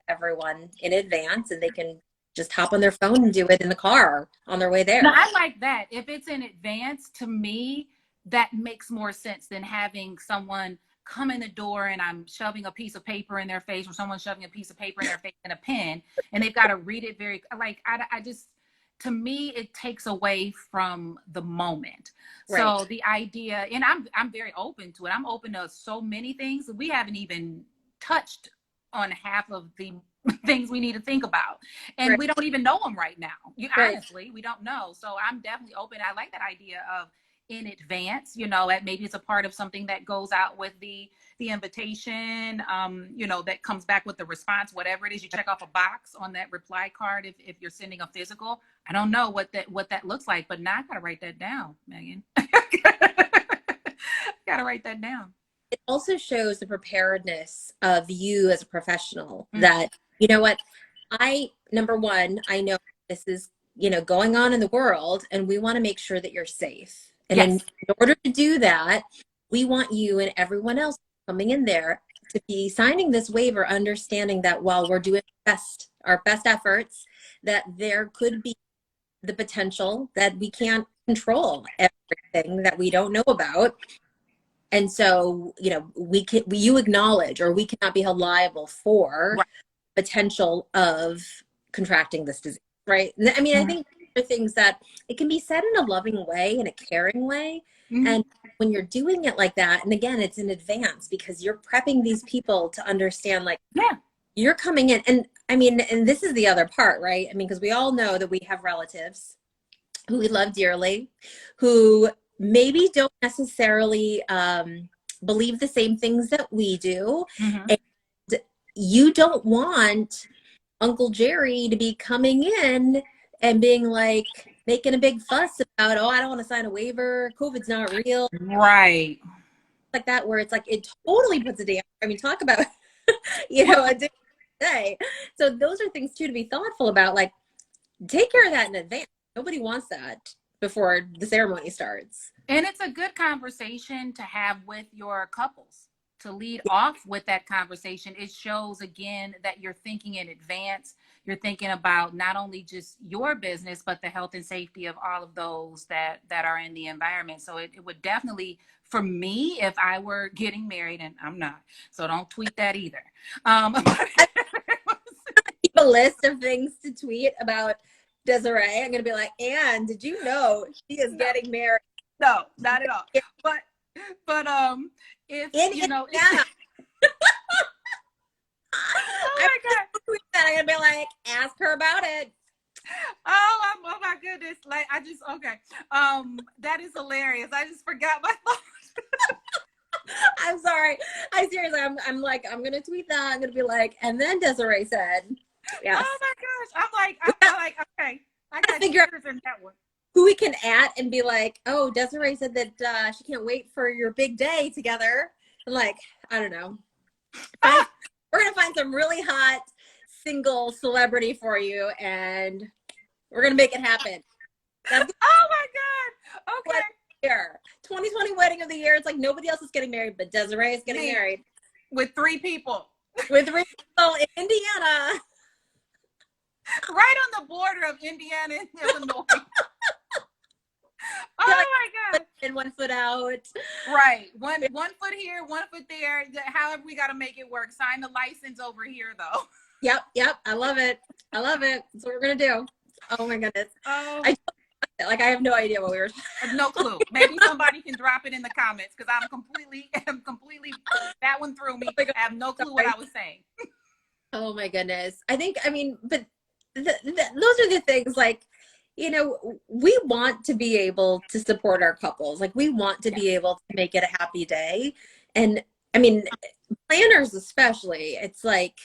everyone in advance, and they can just hop on their phone and do it in the car on their way No, there. I like that. If it's in advance, to me, that makes more sense than having someone come in the door and I'm shoving a piece of paper in their face or someone shoving a piece of paper in their face and a pen and they've got to read it very like I just to me it takes away from the moment. Right. So the idea, and I'm very open to it. I'm open to so many things that we haven't even touched on half of the things we need to think about, and Right. we don't even know them right now. Right. Honestly, we don't know. So I'm definitely open. I like that idea of in advance, maybe it's a part of something that goes out with the invitation, that comes back with the response, whatever it is. You check off a box on that reply card if you're sending a physical. I don't know what that looks like, but now I gotta write that down, Megan. Gotta write that down. It also shows the preparedness of you as a professional, Mm-hmm. that You know what? Number one, I know this is, going on in the world, and we want to make sure that you're safe. And in Yes. order to do that, we want you and everyone else coming in there to be signing this waiver, understanding that while we're doing our best efforts, that there could be the potential that we can't control everything that we don't know about. And so, you acknowledge, or we cannot be held liable for Right. potential of contracting this disease, right? I mean, I Mhm. think there are things that it can be said in a loving way, in a caring way. Mhm. And when you're doing it like that, and again, it's in advance because you're prepping these people to understand, like, Yeah. you're coming in. And I mean, and this is the other part, right? I mean, because we all know that we have relatives who we love dearly, who maybe don't necessarily believe the same things that we do. Mhm. And you don't want Uncle Jerry to be coming in and being like, making a big fuss about, oh, I don't want to sign a waiver. COVID's not real. Right. Like that, where it's like, it totally puts a damn, I mean, talk about, Well, a day. So those are things too to be thoughtful about. Like, take care of that in advance. Nobody wants that before the ceremony starts. and it's a good conversation to have with your couples to lead off with that conversation. It shows again that you're thinking in advance. You're thinking about not only just your business, but the health and safety of all of those that are in the environment. So it would definitely, for me, if I were getting married, and I'm not, so don't tweet that either. Keep a list of things to tweet about Desiree. I'm gonna be like, Anne, did you know she is No, getting married no, not at all. But but if in you know, Indiana? oh I'm my god. gonna tweet that. I'm gonna be like, ask her about it. Oh my goodness. Like I just okay. That is hilarious. I just forgot my thought. I'm sorry. I seriously, I'm like, I'm gonna tweet that. I'm gonna be like, and then Desiree said, yes. Oh my gosh. We I'm like, okay. I gotta got figure out jitters in that one. who we can at and be like, oh, Desiree said that she can't wait for your big day together. And like, I don't know. We're gonna find some really hot single celebrity for you, and we're gonna make it happen. That's Oh my god. what Okay. year. 2020 wedding of the year. It's like nobody else is getting married, but Desiree is getting Me married with 3 people. with three people in Indiana. Right on the border of Indiana and Illinois. Oh Like, my god. and 1 foot out. Right. One foot here, 1 foot there. However we gotta make it work. Sign the license over here though. Yep. I love it. That's what we're gonna do. Oh my goodness. Oh, I have no idea what we were talking. no clue. Maybe somebody can drop it in the comments because I'm completely that one threw me. I have no clue what I was saying. Oh my goodness. I mean, but those are the things, like, we want to be able to support our couples. Like, we want to be able to make it a happy day. And I mean, planners especially, it's like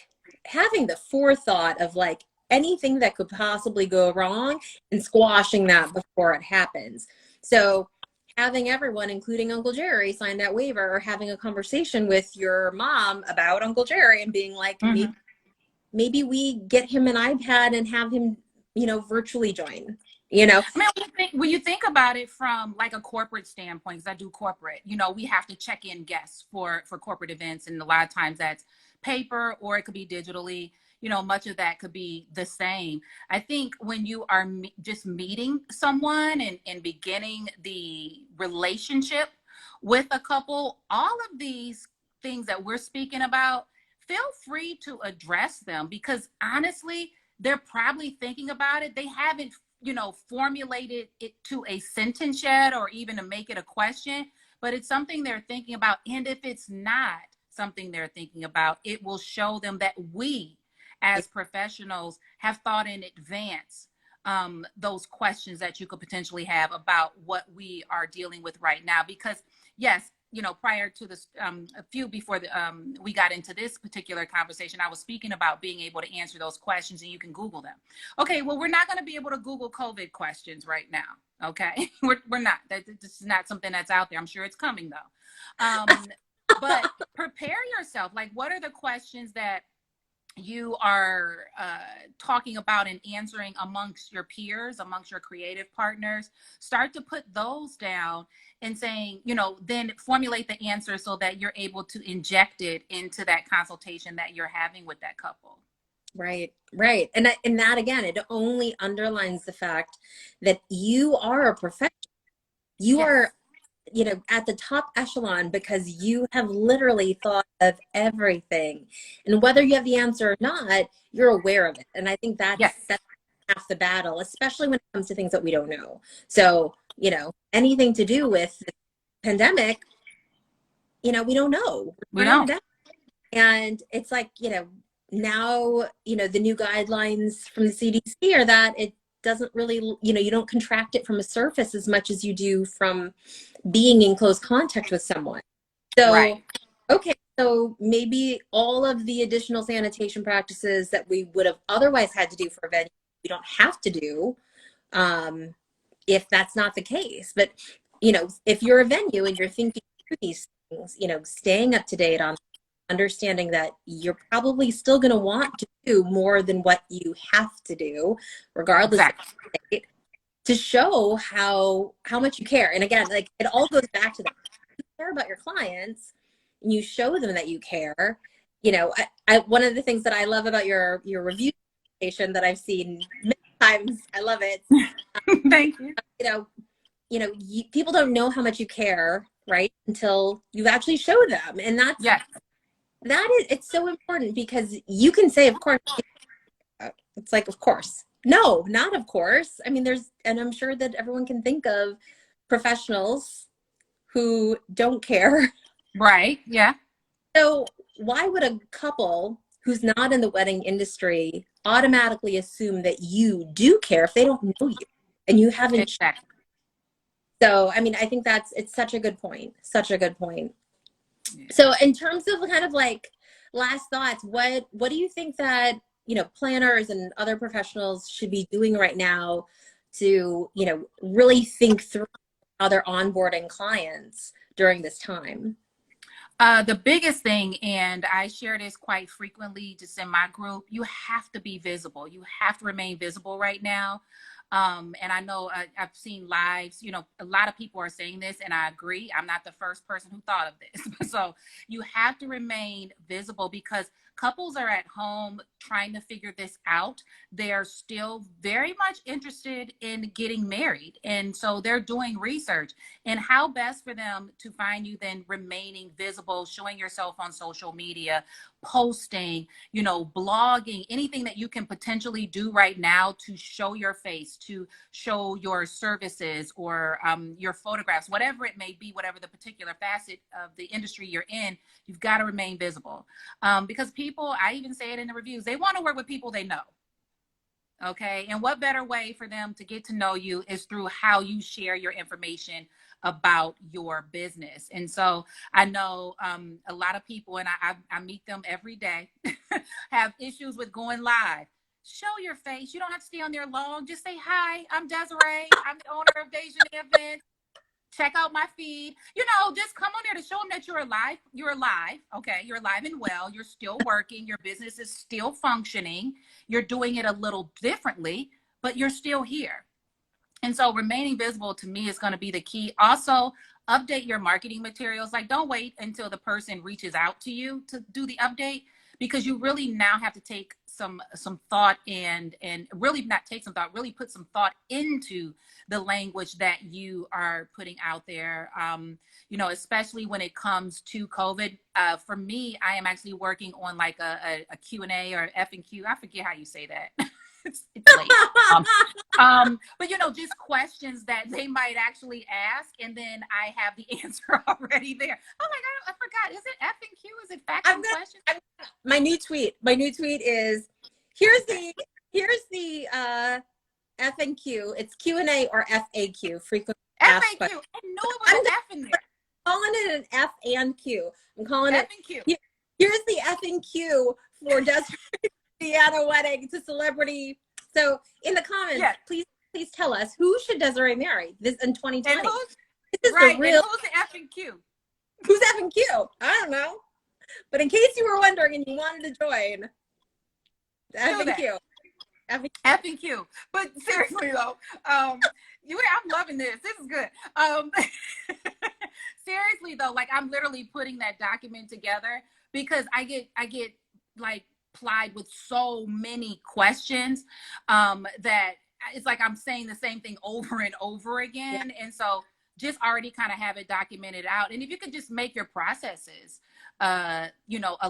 having the forethought of like anything that could possibly go wrong and squashing that before it happens. So having everyone, including Uncle Jerry, sign that waiver, or having a conversation with your mom about Uncle Jerry and being like, Mm-hmm. maybe we get him an iPad and have him, virtually join. I mean, when you think about it from like a corporate standpoint, because I do corporate, we have to check in guests for corporate events, and a lot of times that's paper or it could be digitally. Much of that could be the same. I think when you are just meeting someone and beginning the relationship with a couple, all of these things that we're speaking about, feel free to address them because honestly, they're probably thinking about it. They haven't formulated it to a sentence yet or even to make it a question, but it's something they're thinking about. And if it's not something they're thinking about, it will show them that we as professionals have thought in advance those questions that you could potentially have about what we are dealing with right now. Because yes, prior to this, a few before we got into this particular conversation, I was speaking about being able to answer those questions and you can Google them. Okay, well, we're not going to be able to Google COVID questions right now. Okay, we're not. This is not something that's out there. I'm sure it's coming though. But prepare yourself. Like, what are the questions that you are talking about and answering amongst your peers, amongst your creative partners, start to put those down and saying, then formulate the answer so that you're able to inject it into that consultation that you're having with that couple. Right, right. And that again, it only underlines the fact that you are a professional. You Yes. are, at the top echelon because you have literally thought of everything. And whether you have the answer or not, you're aware of it. And I think Yes. that's half the battle, especially when it comes to things that we don't know. So, anything to do with the pandemic, we don't know. We We're in a don't. pandemic. And it's like, now, the new guidelines from the CDC are that it doesn't really, you don't contract it from a surface as much as you do from being in close contact with someone. So, Right. okay, so maybe all of the additional sanitation practices that we would have otherwise had to do for a venue, we don't have to do, if that's not the case. But, if you're a venue and you're thinking through these things, staying up to date on understanding that you're probably still going to want to do more than what you have to do, regardless Exactly. of the state, to show how much you care. And again, like it all goes back to that. You care about your clients and you show them that you care. One of the things that I love about your review station that I've seen many times, I love it. Thank you. People don't know how much you care, right? Until you actually show them. And Yes. it's so important because you can say, of course, it's like, of course. No, not of course. I mean, and I'm sure that everyone can think of professionals who don't care. Right. Yeah. So why would a couple who's not in the wedding industry automatically assume that you do care if they don't know you and you haven't? Exactly. So, I mean, I think it's such a good point. Such a good point. Yeah. So in terms of kind of like last thoughts, what do you think that, planners and other professionals should be doing right now to, really think through how they're onboarding clients during this time? The biggest thing, and I share this quite frequently just in my group, you have to be visible. You have to remain visible right now. And I know I've seen lives, a lot of people are saying this, and I agree. I'm not the first person who thought of this. So you have to remain visible because couples are at home trying to figure this out. They're still very much interested in getting married. And so they're doing research. And how best for them to find you than remaining visible, showing yourself on social media, posting, blogging, anything that you can potentially do right now to show your face, to show your services or your photographs, whatever it may be, whatever the particular facet of the industry you're in, you've got to remain visible. Because people, I even say it in the reviews, they want to work with people they know. Okay. And what better way for them to get to know you is through how you share your information about your business. And so I know a lot of people, and I meet them every day, have issues with going live. Show your face. You don't have to stay on there long. Just say, hi, I'm Desiree. I'm the owner of Dejanae Events. Check out my feed. Just come on there to show them that you're alive. You're alive. Okay. You're alive and well. You're still working. Your business is still functioning. You're doing it a little differently, but you're still here. And so remaining visible to me is going to be the key. Also, update your marketing materials. Like, don't wait until the person reaches out to you to do the update, because you really now have to take some thought and really not take some thought, really put some thought into the language that you are putting out there. Especially when it comes to COVID. For me, I am actually working on like a Q&A or F&Q. I forget how you say that. It's late. But just questions that they might actually ask, and then I have the answer already there. Oh my God, I forgot. Is it F&Q? Is it facts and questions? My new tweet is here's the F&Q. It's Q&A or FAQ, frequent asked FAQ. questions. I knew it was an F in there. I'm calling it an F and Q. I'm calling F&Q. Here's the F&Q for Desiree wedding to celebrity. So in the comments, please tell us, who should Desiree marry this in 2020? And this is the real. And who's the F&Q? Who's F&Q? I don't know. But in case you were wondering and you wanted to join, Do that. FNQ. FNQ. But seriously though, I'm loving this. This is good. Seriously though, like I'm literally putting that document together because I get like plied with so many questions that it's like I'm saying the same thing over and over again. And so just already kind of have it documented out. And if you could just make your processes a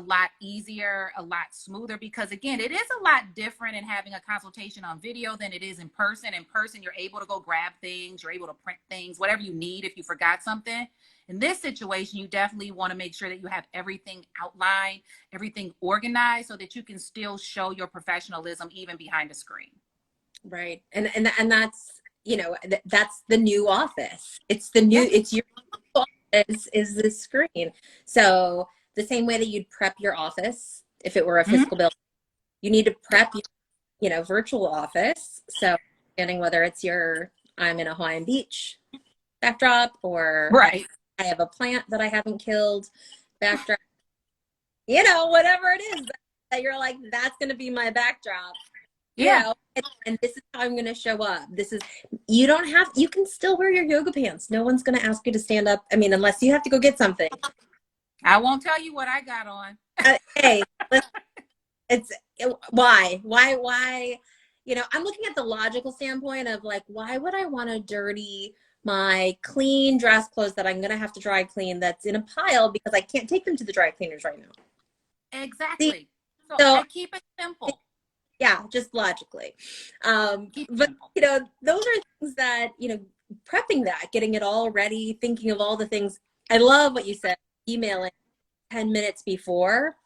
lot easier, a lot smoother, because again, it is a lot different in having a consultation on video than it is in person. In person, you're able to go grab things, you're able to print things, whatever you need if you forgot something. In this situation, you definitely want to make sure that you have everything outlined, everything organized so that you can still show your professionalism even behind a screen. Right. And that's, that's the new office. It's the new, it's your office is the screen. So the same way that you'd prep your office, if it were a physical building, you need to prep your, virtual office. So getting whether it's I'm in a Hawaiian Beach backdrop or right. I have a plant that I haven't killed backdrop, whatever it is that you're like, that's going to be my backdrop. Yeah. And this is how I'm going to show up. You can still wear your yoga pants. No one's going to ask you to stand up. I mean, unless you have to go get something. I won't tell you what I got on. Hey, why? I'm looking at the logical standpoint of like, why would I want to dirty my clean dress clothes that I'm going to have to dry clean that's in a pile because I can't take them to the dry cleaners right now. Exactly. So I keep it simple. Yeah, just logically. But, those are things that, prepping that, getting it all ready, thinking of all the things. I love what you said, emailing 10 minutes before.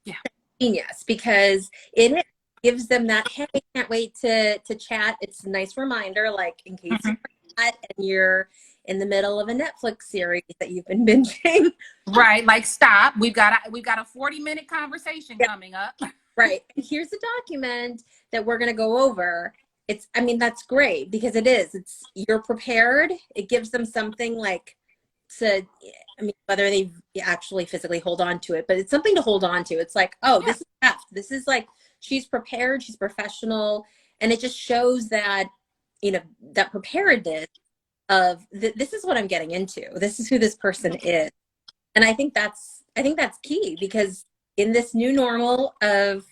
Yeah. Genius, because it gives them that, hey, I can't wait to chat. It's a nice reminder, like in case you're not and you're in the middle of a Netflix series that you've been binging. Right, like stop. We've got a 40-minute conversation coming up. Right. And here's the document that we're going to go over. That's great because you're prepared. It gives them something whether they actually physically hold on to it, but it's something to hold on to. It's like, this is F. This is like, she's prepared, she's professional. And it just shows that, that preparedness of this is what I'm getting into. This is who this person is. And I think that's key because in this new normal of,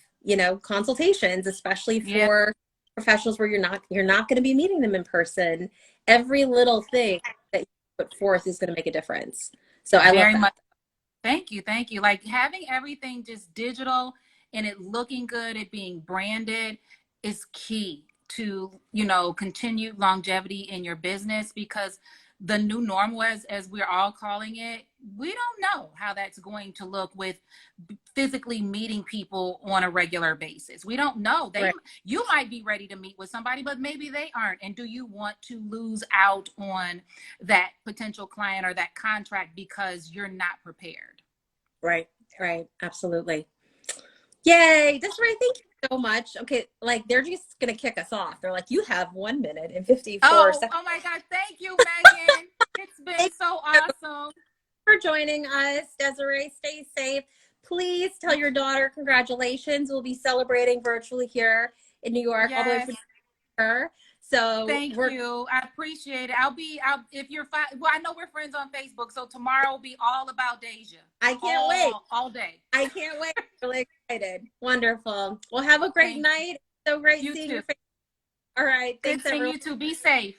consultations, especially for professionals where you're not going to be meeting them in person, every little thing that you put forth is going to make a difference. So I love that. Much. Thank you. Like having everything just digital and it looking good, it being branded is key to, continued longevity in your business because the new normal, as we're all calling it, we don't know how that's going to look with physically meeting people on a regular basis. We don't know. You might be ready to meet with somebody, but maybe they aren't. And do you want to lose out on that potential client or that contract because you're not prepared? Right. Absolutely. Yay. Desiree, thank you so much. Okay, like they're just gonna kick us off. They're like, you have 1 minute and 54 seconds. Oh my God, thank you, Megan. It's been so awesome. For joining us. Desiree, stay safe. Please tell your daughter congratulations. We'll be celebrating virtually here in New York all the way from her. So thank you. I appreciate it. If you're I know we're friends on Facebook, so tomorrow will be all about Deja. I can't wait. All day. I can't wait. I'm really excited. Wonderful. Well, have a great night. So great seeing your face. All right. Thanks, everyone. You too. Be safe.